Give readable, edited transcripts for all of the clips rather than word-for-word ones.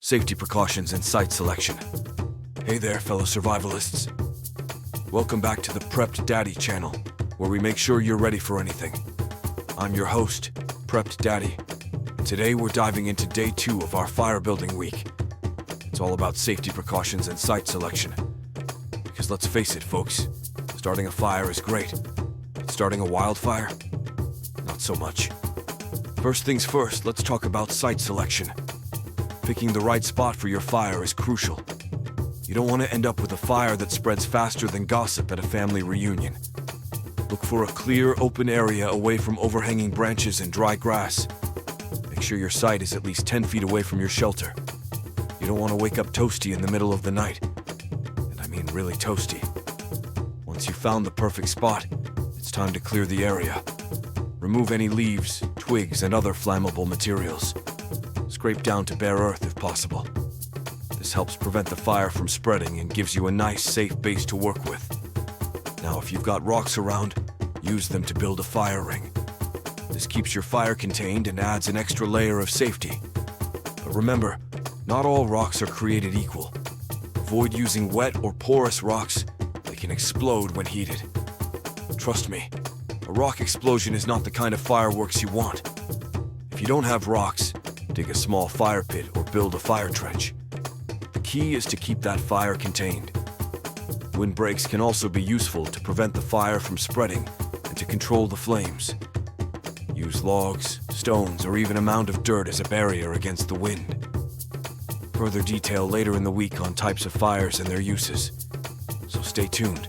safety precautions and site selection. Hey there, fellow survivalists. Welcome back to the Prepped Daddy channel, where we make sure you're ready for anything. I'm your host, Prepped Daddy, and today we're diving into day 2 of our fire building week. It's all about safety precautions and site selection. Because let's face it, folks, starting a fire is great, but starting a wildfire? Not so much. First things first, let's talk about site selection. Picking the right spot for your fire is crucial. You don't want to end up with a fire that spreads faster than gossip at a family reunion. Look for a clear, open area away from overhanging branches and dry grass. Make sure your site is at least 10 feet away from your shelter. You don't want to wake up toasty in the middle of the night. And I mean really toasty. Once you've found the perfect spot, it's time to clear the area. Remove any leaves, twigs, and other flammable materials. Scrape down to bare earth if possible. This helps prevent the fire from spreading and gives you a nice, safe base to work with. Now, if you've got rocks around, use them to build a fire ring. This keeps your fire contained and adds an extra layer of safety. But remember, not all rocks are created equal. Avoid using wet or porous rocks. They can explode when heated. Trust me, a rock explosion is not the kind of fireworks you want. If you don't have rocks, dig a small fire pit or build a fire trench. The key is to keep that fire contained. Windbreaks can also be useful to prevent the fire from spreading and to control the flames. Use logs, stones, or even a mound of dirt as a barrier against the wind. Further detail later in the week on types of fires and their uses, so stay tuned.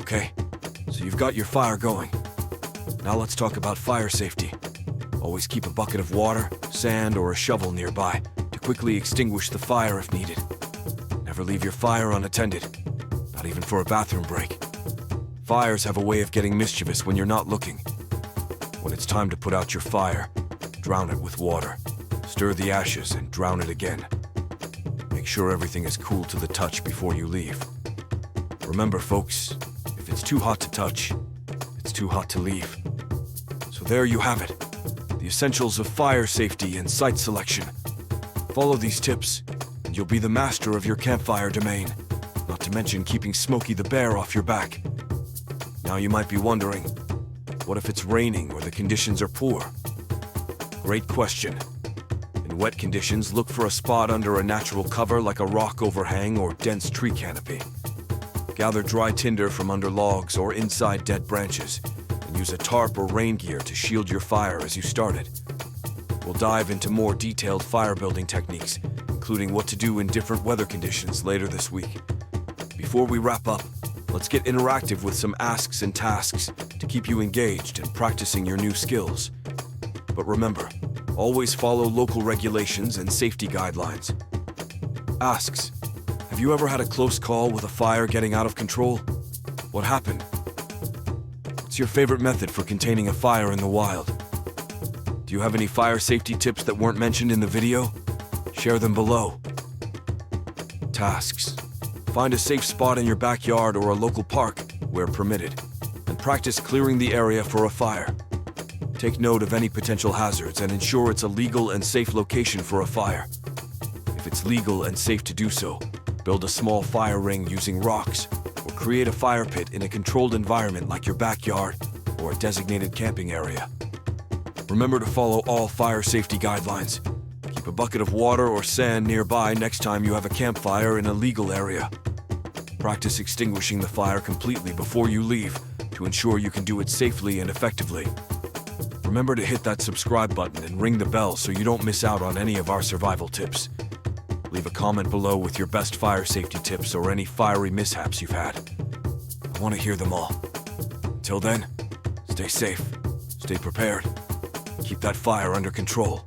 Okay, so you've got your fire going. Now let's talk about fire safety. Always keep a bucket of water, sand, or a shovel nearby to quickly extinguish the fire if needed. Never leave your fire unattended, not even for a bathroom break. Fires have a way of getting mischievous when you're not looking. When it's time to put out your fire, drown it with water. Stir the ashes and drown it again. Make sure everything is cool to the touch before you leave. Remember, folks, if it's too hot to touch, it's too hot to leave. So there you have it. The essentials of fire safety and site selection. Follow these tips, and you'll be the master of your campfire domain, not to mention keeping Smokey the Bear off your back. Now you might be wondering, what if it's raining or the conditions are poor? Great question. In wet conditions, look for a spot under a natural cover like a rock overhang or dense tree canopy. Gather dry tinder from under logs or inside dead branches, and use a tarp or rain gear to shield your fire as you start it. We'll dive into more detailed fire building techniques, including what to do in different weather conditions later this week. Before we wrap up, let's get interactive with some asks and tasks to keep you engaged and practicing your new skills. But remember, always follow local regulations and safety guidelines. Asks: have you ever had a close call with a fire getting out of control? What happened? What's your favorite method for containing a fire in the wild? Do you have any fire safety tips that weren't mentioned in the video? Share them below. Tasks: find a safe spot in your backyard or a local park, where permitted, and practice clearing the area for a fire. Take note of any potential hazards and ensure it's a legal and safe location for a fire. If it's legal and safe to do so, build a small fire ring using rocks, or create a fire pit in a controlled environment like your backyard or a designated camping area. Remember to follow all fire safety guidelines. Keep a bucket of water or sand nearby next time you have a campfire in a legal area. Practice extinguishing the fire completely before you leave to ensure you can do it safely and effectively. Remember to hit that subscribe button and ring the bell so you don't miss out on any of our survival tips. Leave a comment below with your best fire safety tips or any fiery mishaps you've had. I want to hear them all. Until then, stay safe, stay prepared, keep that fire under control.